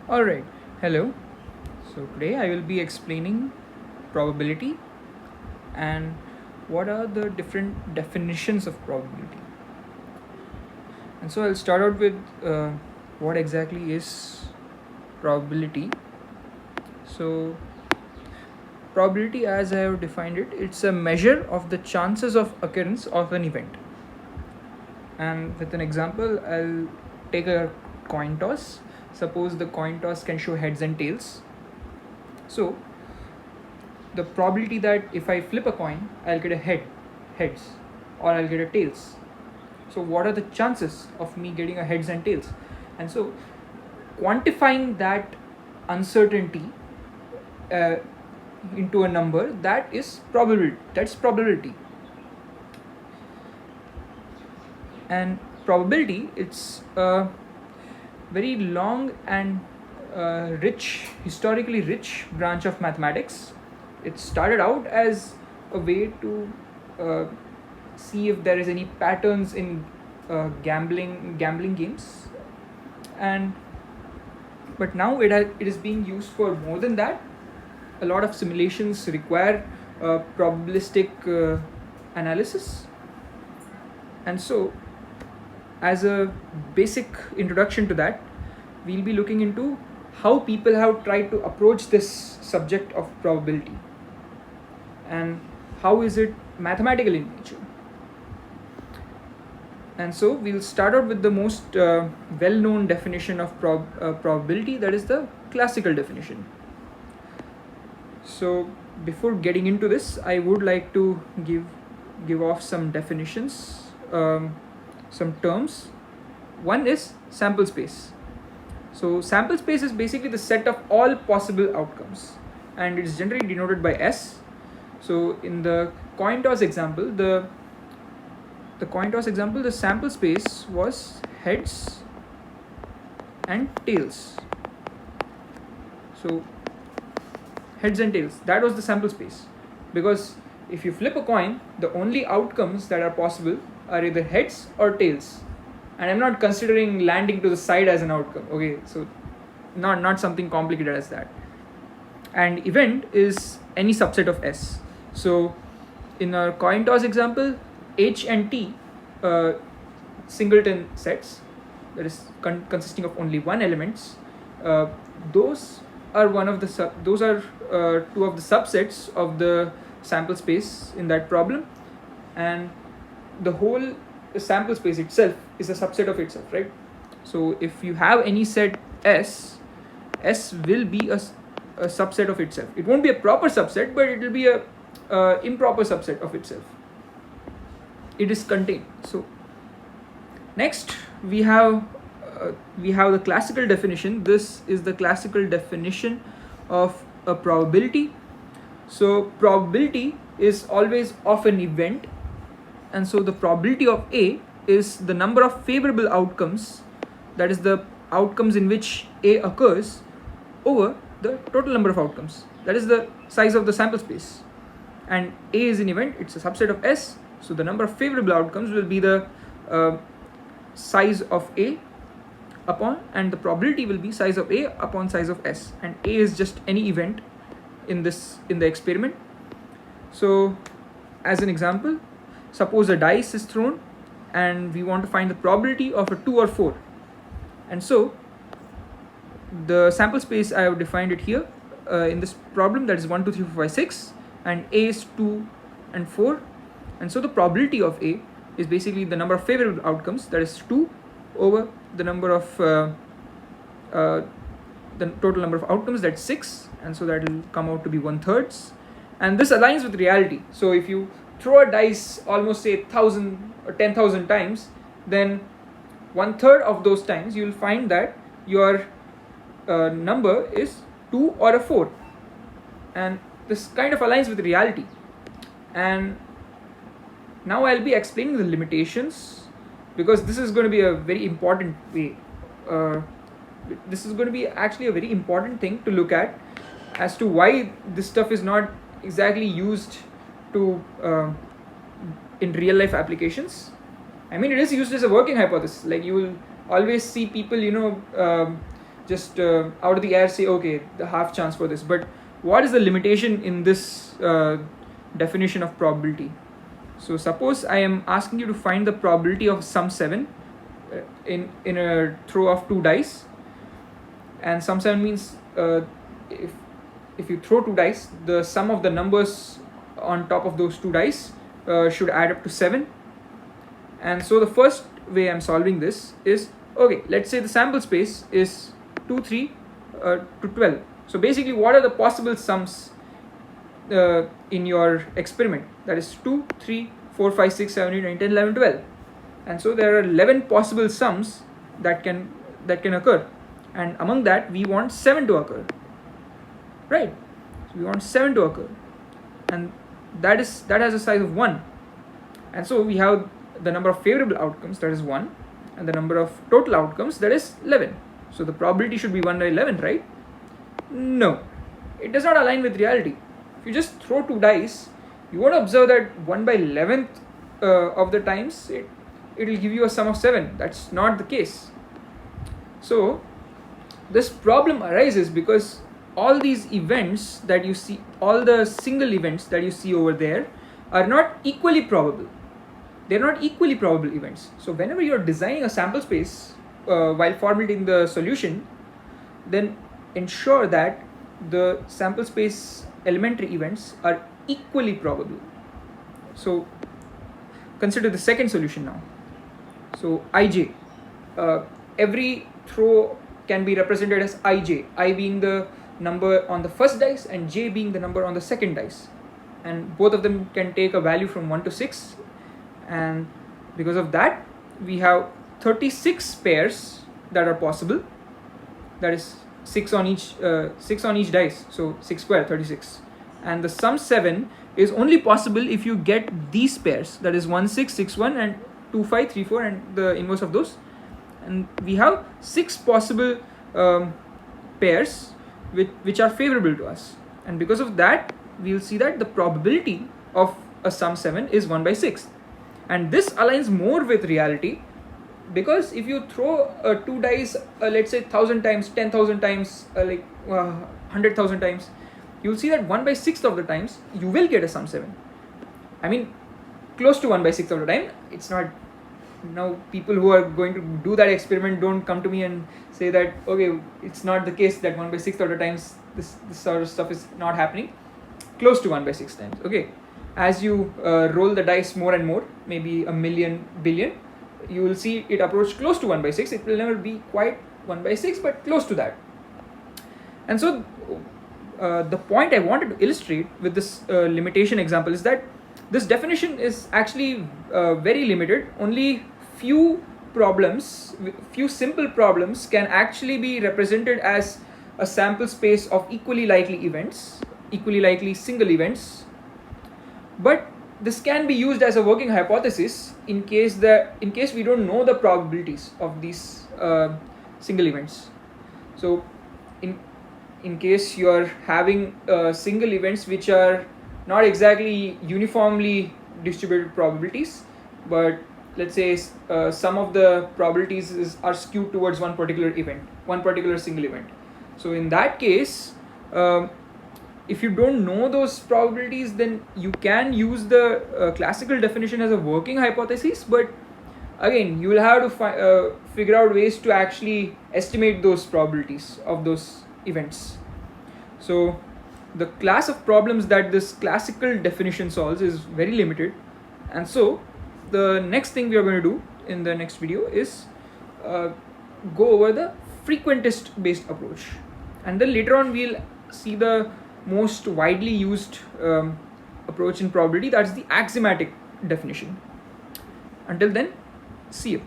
Alright, hello. So today I will be explaining probability and what are the different definitions of probability. And so I'll start out with what exactly is probability. So, probability, as I have defined it, it's a measure of the chances of occurrence of an event. And with an example, I'll take a coin toss. Suppose the coin toss can show heads and tails. So the probability that if I flip a coin, I'll get a heads, or I'll get a tails. So what are the chances of me getting a heads and tails? And so quantifying that uncertainty into a number, that is probability. That's probability. And probability, it's a very long and historically rich branch of mathematics. It started out as a way to see if there is any patterns in gambling games, and but now it is being used for more than that. A lot of simulations require probabilistic analysis, and so as a basic introduction to that, we'll be looking into how people have tried to approach this subject of probability and how is it mathematical in nature. And so we'll start out with the most well-known definition of probability, that is the classical definition. So before getting into this, I would like to give off some definitions, some terms. One is sample space. So sample space is basically the set of all possible outcomes, and it is generally denoted by S. So in the coin toss example, the sample space was heads and tails. So heads and tails, that was the sample space, because if you flip a coin, the only outcomes that are possible are either heads or tails, and I'm not considering landing to the side as an outcome. Okay, so not something complicated as that. And event is any subset of S. So in our coin toss example, H and T singleton sets, that is consisting of only one elements, those are two of the subsets of the sample space in that problem, and the whole sample space itself is a subset of itself, right? So if you have any set S will be a subset of itself. It won't be a proper subset, but it will be a improper subset of itself. It is contained. So next we have the classical definition. This is the classical definition of a probability. So probability is always of an event, and so the probability of A is the number of favorable outcomes, that is the outcomes in which A occurs, over the total number of outcomes, that is the size of the sample space. And A is an event, it's a subset of S, so the number of favorable outcomes will be the size of A upon, and the probability will be size of A upon size of S, and A is just any event in the experiment. So as an example, suppose a dice is thrown and we want to find the probability of a 2 or 4, and so the sample space, I have defined it here in this problem, that is 1 2 3 4 5 6, and A is 2 and 4, and so the probability of A is basically the number of favorable outcomes, that is 2 over the number of the total number of outcomes, that's 6, and so that will come out to be 1/3, and this aligns with reality. So if you throw a dice almost say 1,000 or 10,000 times, then 1/3 of those times you will find that your number is 2 or a 4, and this kind of aligns with reality. And now I'll be explaining the limitations, because this is going to be a very important way. This is going to be actually a very important thing to look at as to why this stuff is not exactly used to in real life applications. I mean, it is used as a working hypothesis. Like, you will always see people just out of the air say, okay, the half chance for this. But what is the limitation in this definition of probability? So suppose I am asking you to find the probability of sum 7 in a throw of 2 dice, and sum 7 means if you throw 2 dice, the sum of the numbers on top of those 2 dice should add up to 7. And so the first way I'm solving this is, okay, let's say the sample space is 2, 3 to 12. So basically, what are the possible sums in your experiment? That is 2, 3, 4, 5, 6, 7, 8, 9, 10, 11, 12. And so there are 11 possible sums that can occur, and among that we want 7 to occur, right? So we want 7 to occur, and that has a size of 1. And so we have the number of favorable outcomes, that is 1, and the number of total outcomes, that is 11. So the probability should be 1 by 11, right? No, it does not align with reality. If you just throw 2 dice, you won't observe that 1 by 11th of the times it will give you a sum of 7. That's not the case. So this problem arises because all these events that you see, all the single events that you see over there, are not equally probable. They're not equally probable events. So whenever you're designing a sample space while formulating the solution, then ensure that the sample space elementary events are equally probable. So consider the second solution now. So ij, every throw can be represented as ij, I being the number on the first dice and j being the number on the second dice, and both of them can take a value from 1 to 6, and because of that we have 36 pairs that are possible. That is 6 on each dice, so 6 square 36, and the sum 7 is only possible if you get these pairs, that is 1 6 6 1 and 2 5 3 4 and the inverse of those, and we have 6 possible pairs which are favorable to us, and because of that we will see that the probability of a sum 7 is 1 by 6, and this aligns more with reality, because if you throw 2 dice let's say 1,000 times, 10,000 times, 100,000 times, you will see that 1 by 6th of the times you will get a sum 7. I mean, close to 1 by 6th of the time. It's not, now people who are going to do that experiment don't come to me and say that, okay, it's not the case that 1 by 6th of the times this sort of stuff is not happening. Close to 1 by 6 times. Okay, as you roll the dice more and more, maybe a million, billion, you will see it approach close to 1 by 6. It will never be quite 1 by 6, but close to that. And so the point I wanted to illustrate with this limitation example is that this definition is actually very limited. Only few simple problems can actually be represented as a sample space of equally likely events, equally likely single events. But this can be used as a working hypothesis in case we don't know the probabilities of these single events. So in case you are having single events which are not exactly uniformly distributed probabilities, but let's say some of the probabilities are skewed towards one particular event, one particular single event. So in that case, if you don't know those probabilities, then you can use the classical definition as a working hypothesis, but again you will have to figure out ways to actually estimate those probabilities of those events. So the class of problems that this classical definition solves is very limited, and so the next thing we are going to do in the next video is go over the frequentist based approach, and then later on we'll see the most widely used approach in probability, that's the axiomatic definition. Until then, see you.